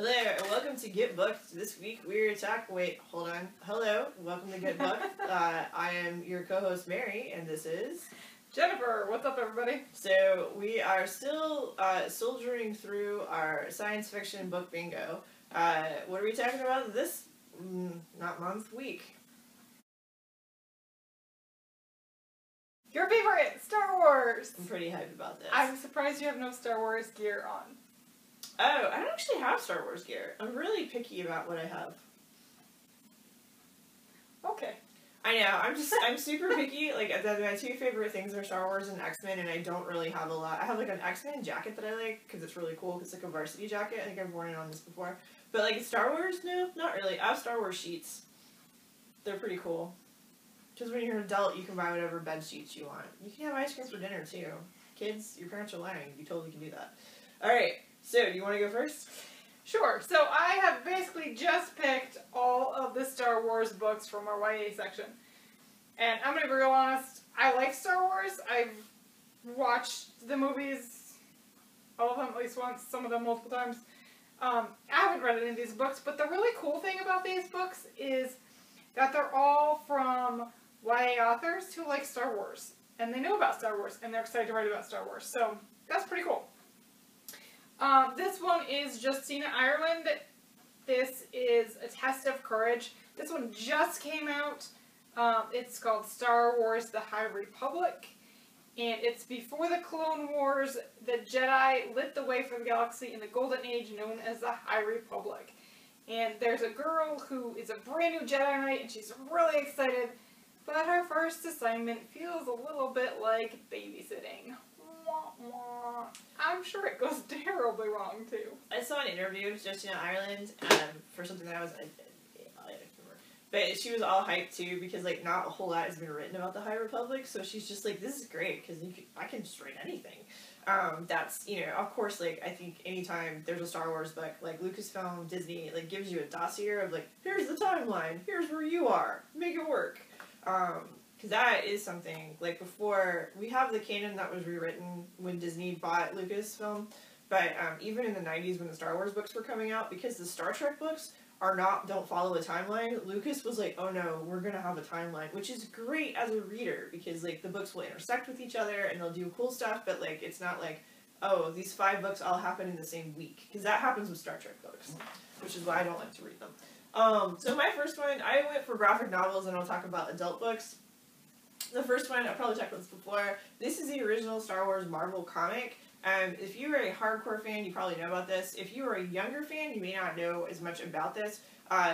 Hello, and welcome to Get Booked. This week we're talking. Wait, hold on. Hello, welcome to Get Booked. I am your co-host Mary, and this is Jennifer. What's up, everybody? So we are still soldiering through our science fiction book bingo. What are we talking about this week? Your favorite Star Wars. I'm pretty hyped about this. I'm surprised you have no Star Wars gear on. Oh, I don't actually have Star Wars gear. I'm really picky about what I have. Okay. I know, I'm super picky. Like, my two favorite things are Star Wars and X-Men, and I don't really have a lot. I have, like, an X-Men jacket that I like, because it's really cool. It's like a varsity jacket. I think I've worn it on this before. But, like, Star Wars? No, not really. I have Star Wars sheets. They're pretty cool. Because when you're an adult, you can buy whatever bed sheets you want. You can have ice cream for dinner, too. Kids, your parents are lying. You totally can do that. Alright, so, do you want to go first? Sure. So I have basically just picked all of the Star Wars books from our YA section. And I'm going to be real honest, I like Star Wars. I've watched the movies, all of them at least once, some of them multiple times. I haven't read any of these books, but the really cool thing about these books is that they're all from YA authors who like Star Wars. And they know about Star Wars, and they're excited to write about Star Wars. So that's pretty cool. This one is Justina, Ireland. This is A Test of Courage. This one just came out. It's called Star Wars The High Republic. And it's before the Clone Wars. The Jedi lit the way for the galaxy in the Golden Age known as the High Republic. And there's a girl who is a brand new Jedi Knight and she's really excited. But her first assignment feels a little bit like babysitting. I'm sure it goes terribly wrong, too. I saw an interview with Justina, Ireland, for something that I was... But she was all hyped, too, because, like, not a whole lot has been written about the High Republic, so she's just like, this is great, because I can just write anything. That's, you know, of course, like, I think anytime there's a Star Wars book, like, Lucasfilm, Disney, like, gives you a dossier of, like, here's the timeline, here's where you are, make it work. Because that is something, like, before, we have the canon that was rewritten when Disney bought Lucasfilm, but even in the 90s when the Star Wars books were coming out, because the Star Trek books don't follow a timeline, Lucas was like, oh no, we're gonna have a timeline, which is great as a reader, because, like, the books will intersect with each other, and they'll do cool stuff, but, like, it's not like, oh, these 5 books all happen in the same week, because that happens with Star Trek books, which is why I don't like to read them. So my first one, I went for graphic novels, and I'll talk about adult books. The first one, I've probably talked about this before, this is the original Star Wars Marvel comic. If you are a hardcore fan, you probably know about this. If you are a younger fan, you may not know as much about this.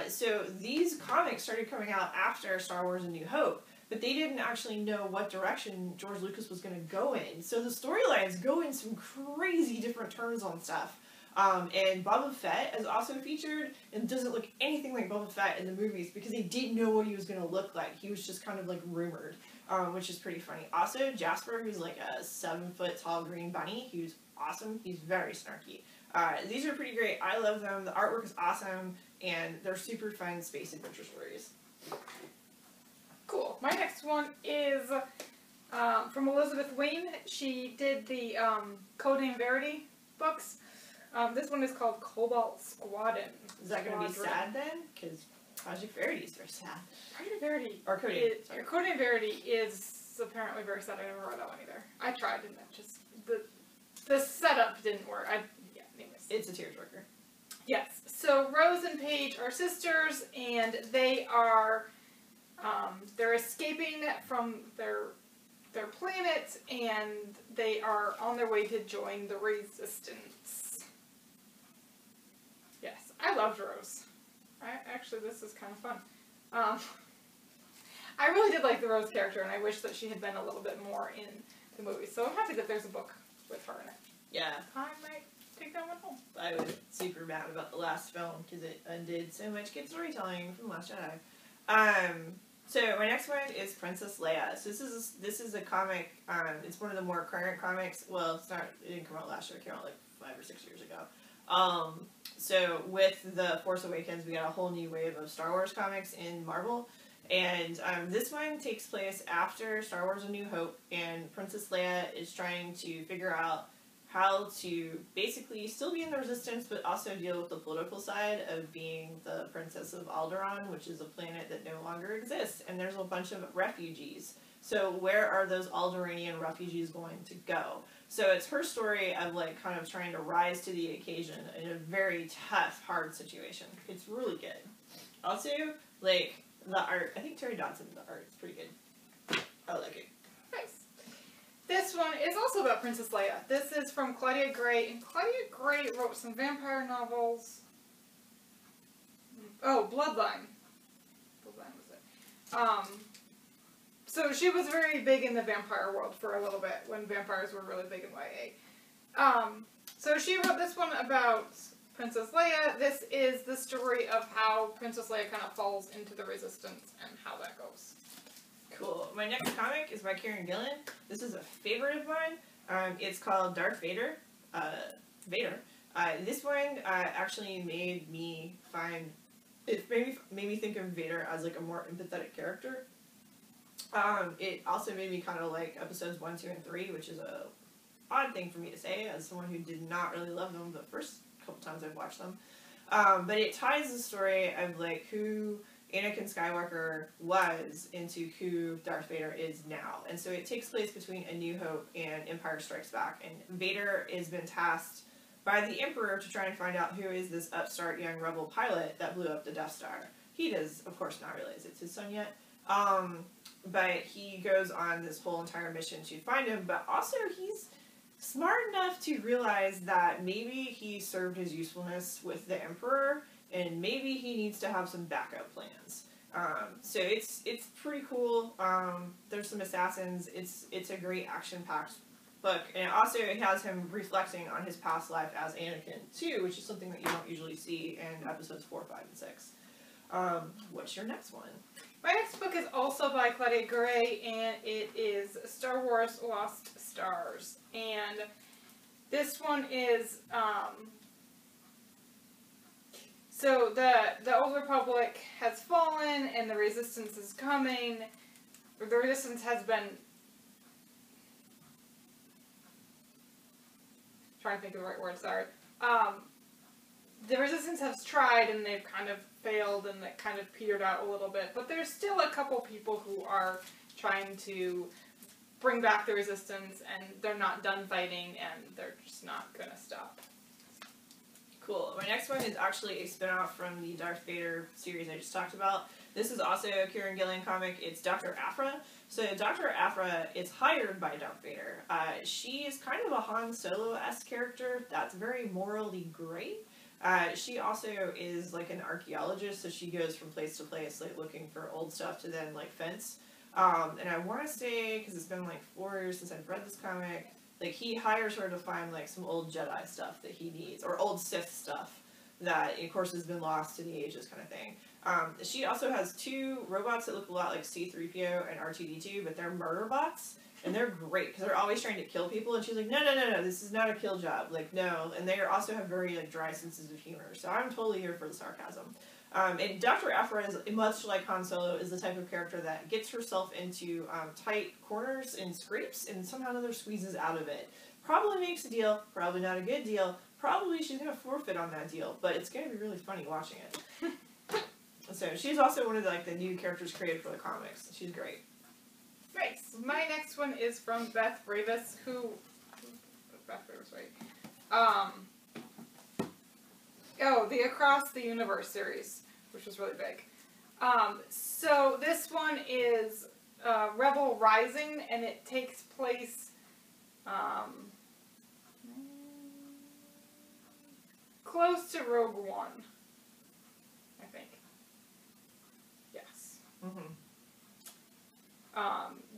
So these comics started coming out after Star Wars A New Hope, but they didn't actually know what direction George Lucas was going to go in. So the storylines go in some crazy different turns on stuff. And Boba Fett is also featured, and doesn't look anything like Boba Fett in the movies because they didn't know what he was going to look like. He was just kind of like rumored, which is pretty funny. Also, Jasper, who's like a 7-foot tall green bunny, who's awesome. He's very snarky. These are pretty great. I love them. The artwork is awesome, and they're super fun space adventure stories. Cool. My next one is from Elizabeth Wein. She did the Codename Verity books. This one is called Cobalt Squadron. Is that going to be sad then? Because Project Verity is very sad. Project Verity. Or Codename. Codename Verity is apparently very sad. I never read that one either. I tried and it just the setup didn't work. Anyways. It's a tearjerker. Yes. So Rose and Paige are sisters, and they are they're escaping from their planet, and they are on their way to join the Resistance. Yes, I loved Rose. Actually, this is kind of fun. I really did like the Rose character, and I wish that she had been a little bit more in the movie. So I'm happy that there's a book with her in it. Yeah. I might take that one home. I was super mad about the last film because it undid so much good storytelling from Last Jedi. So my next one is Princess Leia. So this is a comic. It's one of the more current comics. Well, it's not. It didn't come out last year. It came out like 5 or 6 years ago. So with The Force Awakens, we got a whole new wave of Star Wars comics in Marvel. And this one takes place after Star Wars A New Hope, and Princess Leia is trying to figure out how to basically still be in the Resistance, but also deal with the political side of being the Princess of Alderaan, which is a planet that no longer exists, and there's a bunch of refugees. So where are those Alderaanian refugees going to go? So it's her story of, like, kind of trying to rise to the occasion in a very tough, hard situation. It's really good. Also, like, the art, I think Terry Dodson, the art is pretty good. I like it. Nice. This one is also about Princess Leia. This is from Claudia Gray, and Claudia Gray wrote some vampire novels. Oh, Bloodline. Bloodline was it. So she was very big in the vampire world for a little bit, when vampires were really big in YA. So she wrote this one about Princess Leia. This is the story of how Princess Leia kind of falls into the Resistance and how that goes. Cool. My next comic is by Kieran Gillen. This is a favorite of mine. It's called Darth Vader. This one actually made me find... It made me think of Vader as, like, a more empathetic character. It also made me kind of like episodes 1, 2, and 3, which is a odd thing for me to say as someone who did not really love them the first couple times I've watched them. But it ties the story of, like, who Anakin Skywalker was into who Darth Vader is now. And so it takes place between A New Hope and Empire Strikes Back. And Vader has been tasked by the Emperor to try and find out who is this upstart young rebel pilot that blew up the Death Star. He does, of course, not realize it's his son yet. But he goes on this whole entire mission to find him, but also he's smart enough to realize that maybe he served his usefulness with the Emperor, and maybe he needs to have some backup plans. So it's pretty cool. There's some assassins. It's a great action-packed book, and it also has him reflecting on his past life as Anakin too, which is something that you don't usually see in episodes 4, 5, and 6. What's your next one? My next book is also by Claudia Gray, and it is Star Wars Lost Stars. And this one is, so the Old Republic has fallen, and the Resistance is coming. The Resistance has been... trying to think of the right word, sorry. The Resistance has tried, and they've kind of failed, and it kind of petered out a little bit. But there's still a couple people who are trying to bring back the Resistance, and they're not done fighting, and they're just not going to stop. Cool. My next one is actually a spin-off from the Darth Vader series I just talked about. This is also a Kieran Gillen comic. It's Dr. Aphra. So Dr. Aphra is hired by Darth Vader. She is kind of a Han Solo-esque character that's very morally gray. She also is like an archaeologist, so she goes from place to place, like looking for old stuff to then like fence. And I want to say, because it's been like 4 years since I've read this comic, like he hires her to find like some old Jedi stuff that he needs, or old Sith stuff that of course has been lost to the ages, kind of thing. She also has 2 robots that look a lot like C-3PO and R2-D2, but they're murder bots. And they're great, because they're always trying to kill people, and she's like, no, this is not a kill job, like, no, and they also have very, like, dry senses of humor, so I'm totally here for the sarcasm. And Dr. Aphra is, much like Han Solo, is the type of character that gets herself into tight corners and scrapes, and somehow or another squeezes out of it. Probably makes a deal, probably not a good deal, probably she's going to forfeit on that deal, but it's going to be really funny watching it. So she's also one of the, like, the new characters created for the comics. She's great. Nice. My next one is from Beth Revis, who... Beth Revis, right? The Across the Universe series, which was really big. So this one is Rebel Rising, and it takes place close to Rogue One, I think. Yes. Mm-hmm.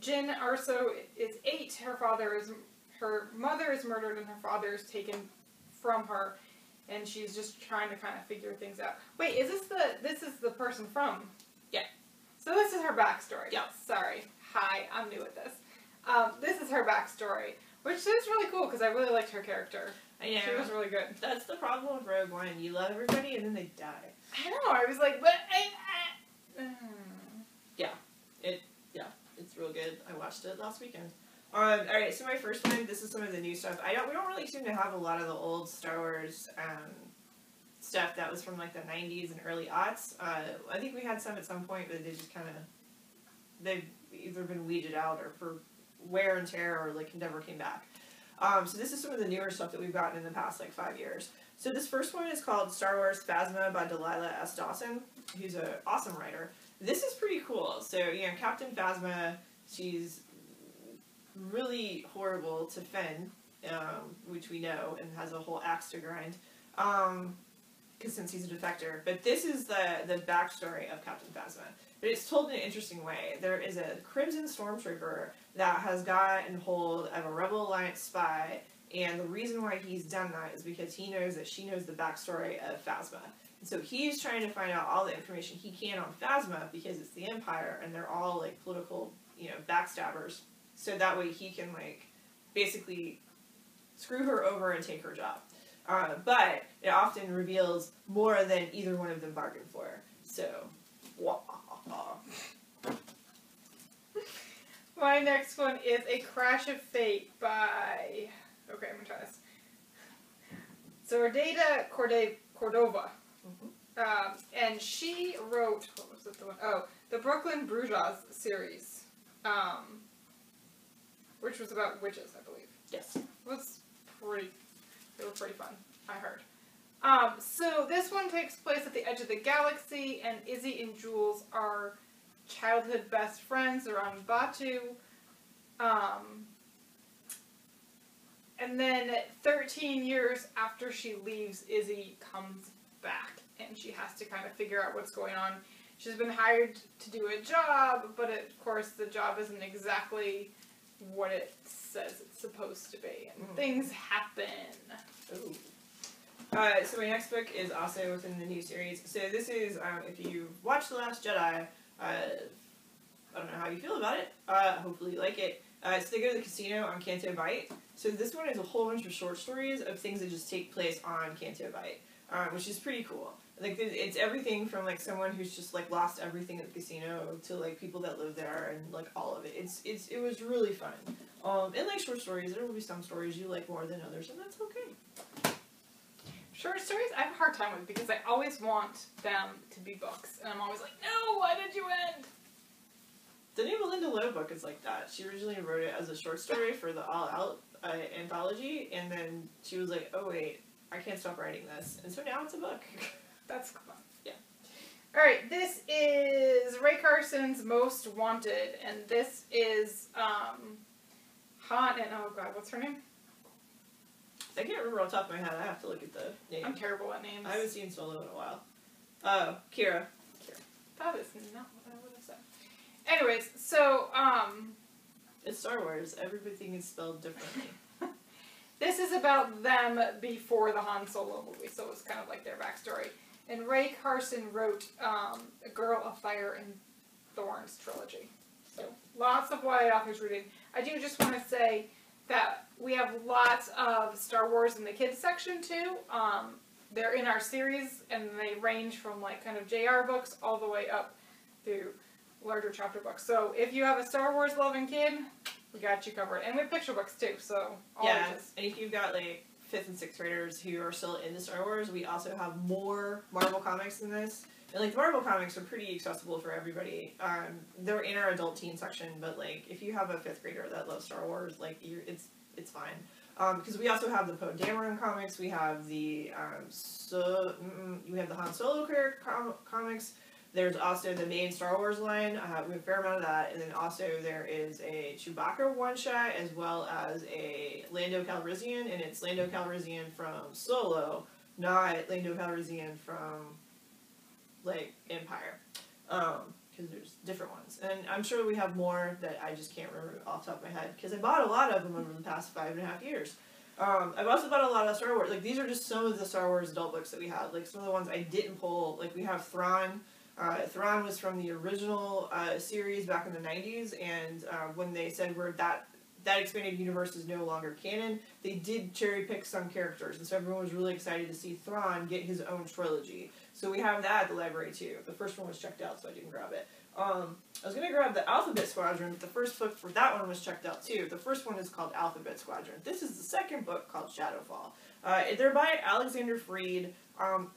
Jyn Erso is 8. Her mother is murdered, and her father is taken from her, and she's just trying to kind of figure things out. Wait, this is the person from? Yeah. So this is her backstory. Yeah. Sorry. Hi, I'm new at this. This is her backstory, which is really cool because I really liked her character. Yeah. She was really good. That's the problem with Rogue One. You love everybody, and then they die. I know. I was like, but Yeah. It's real good. I watched it last weekend. Alright, so my first one, this is some of the new stuff. We don't really seem to have a lot of the old Star Wars, stuff that was from, like, the 90s and early aughts. I think we had some at some point, but they just kind of, they've either been weeded out or for wear and tear or, like, never came back. So this is some of the newer stuff that we've gotten in the past, like, 5 years. So this first one is called Star Wars Phasma by Delilah S. Dawson, who's an awesome writer. This is pretty cool. So, Captain Phasma, she's really horrible to Finn, which we know, and has a whole axe to grind, because since he's a defector. But this is the backstory of Captain Phasma. But it's told in an interesting way. There is a Crimson Stormtrooper that has gotten hold of a Rebel Alliance spy, and the reason why he's done that is because he knows that she knows the backstory of Phasma. And so he's trying to find out all the information he can on Phasma, because it's the Empire, and they're all, like, political, backstabbers. So that way he can, like, basically screw her over and take her job. But it often reveals more than either one of them bargained for. So, My next one is A Crash of Fate by... Okay, I'm gonna try this. Zoraida Cordova. Mm-hmm. And she wrote... What was it the one? Oh, the Brooklyn Brujas series. Which was about witches, I believe. Yes. It was pretty... They were pretty fun, I heard. So this one takes place at the edge of the galaxy, and Izzy and Jules are childhood best friends. They're on Batu. And then 13 years after she leaves, Izzy comes back, and she has to kind of figure out what's going on. She's been hired to do a job, but of course the job isn't exactly what it says it's supposed to be, and things happen. Ooh. So my next book is also within the new series. So this is, if you watched The Last Jedi, I don't know how you feel about it. Hopefully you like it. So they go to the casino on Canto Bight. So this one is a whole bunch of short stories of things that just take place on Canto Bight, which is pretty cool. Like, it's everything from, like, someone who's just, like, lost everything at the casino to, like, people that live there and, like, all of it. It was really fun. And, like, short stories, there will be some stories you like more than others, and that's okay. Short stories I have a hard time with because I always want them to be books. And I'm always like, no, why did you end? The new Melinda Lowe book is like that. She originally wrote it as a short story for the All Out anthology, and then she was like, oh wait, I can't stop writing this. And so now it's a book. That's fun. Yeah. Alright, this is Ray Carson's Most Wanted, and this is, Han and, oh god, what's her name? I can't remember off the top of my head. I have to look at the name. I'm terrible at names. I haven't seen Solo in a while. Oh, Kira. That is not what I would have said. Anyways, so, It's Star Wars. Everything is spelled differently. This is about them before the Han Solo movie, so it's kind of like their backstory. And Ray Carson wrote A Girl of Fire and Thorns trilogy. So, lots of YA authors reading. I do just want to say that we have lots of Star Wars in the kids section too. They're in our series, and they range from like kind of JR books all the way up through larger chapter books. So if you have a Star Wars loving kid, we got you covered. And we have picture books too, so all ages. And if you've got like 5th and 6th graders who are still into Star Wars, we also have more Marvel comics than this. And like the Marvel comics are pretty accessible for everybody. They're in our adult teen section, but like if you have a 5th grader that loves Star Wars, like it's fine. Because we also have the Poe Dameron comics, we have the we have the Han Solo comics. There's also the main Star Wars line. We have a fair amount of that, and then also there is a Chewbacca one-shot as well as a Lando Calrissian, and it's Lando Calrissian from Solo, not Lando Calrissian from like Empire, because there's different ones, and I'm sure we have more that I just can't remember off the top of my head because I bought a lot of them over the past 5.5 years. I've also bought a lot of Star Wars. Like these are just some of the Star Wars adult books that we have. Like some of the ones I didn't pull. Like we have Thrawn. Thrawn was from the original series back in the 90s, and when they said that expanded universe is no longer canon, they did cherry pick some characters, and so everyone was really excited to see Thrawn get his own trilogy. So we have that at the library too. The first one was checked out, so I didn't grab it. I was going to grab the Alphabet Squadron, but the first book for that one was checked out too. The first one is called Alphabet Squadron. This is the second book called Shadowfall. They're by Alexander Freed.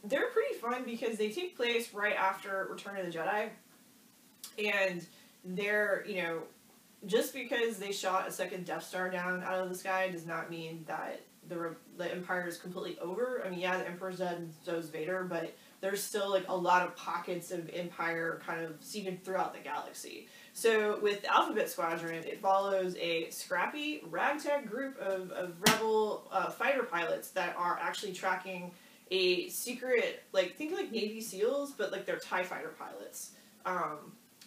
They're pretty fun because they take place right after Return of the Jedi. And they're, you know, just because they shot a second Death Star down out of the sky does not mean that the Empire is completely over. I mean, yeah, the Emperor's dead and so is Vader, but there's still, like, a lot of pockets of Empire kind of seeded throughout the galaxy. So with the Alphabet Squadron, it follows a scrappy, ragtag group of rebel fighter pilots that are actually tracking a secret, like, think like Navy SEALs, but, like, they're TIE fighter pilots.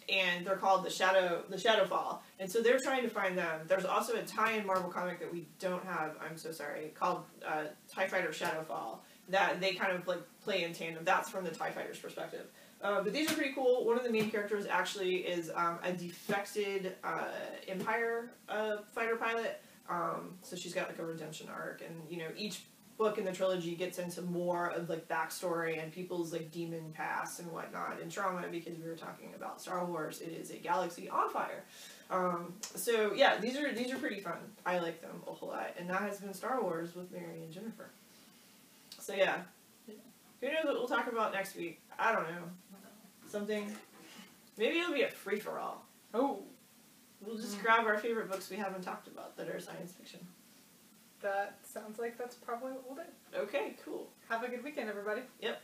And they're called the Shadowfall. And so they're trying to find them. There's also a tie-in Marvel comic that we don't have, I'm so sorry, called TIE Fighter Shadowfall, that they kind of, like, play in tandem. That's from the TIE Fighter's perspective. But these are pretty cool. One of the main characters actually is a defected Empire fighter pilot. So she's got, like, a redemption arc. And, you know, each book in the trilogy gets into more of, like, backstory and people's, like, demon past and whatnot and trauma, because we were talking about Star Wars. It is a galaxy on fire. So yeah, these are pretty fun. I like them a whole lot. And that has been Star Wars with Mary and Jennifer. So yeah. Who knows what we'll talk about next week? I don't know. Something. Maybe it'll be a free-for-all. Oh. We'll just grab our favorite books we haven't talked about that are science fiction. That sounds like that's probably what we'll do. Okay, cool. Have a good weekend, everybody. Yep.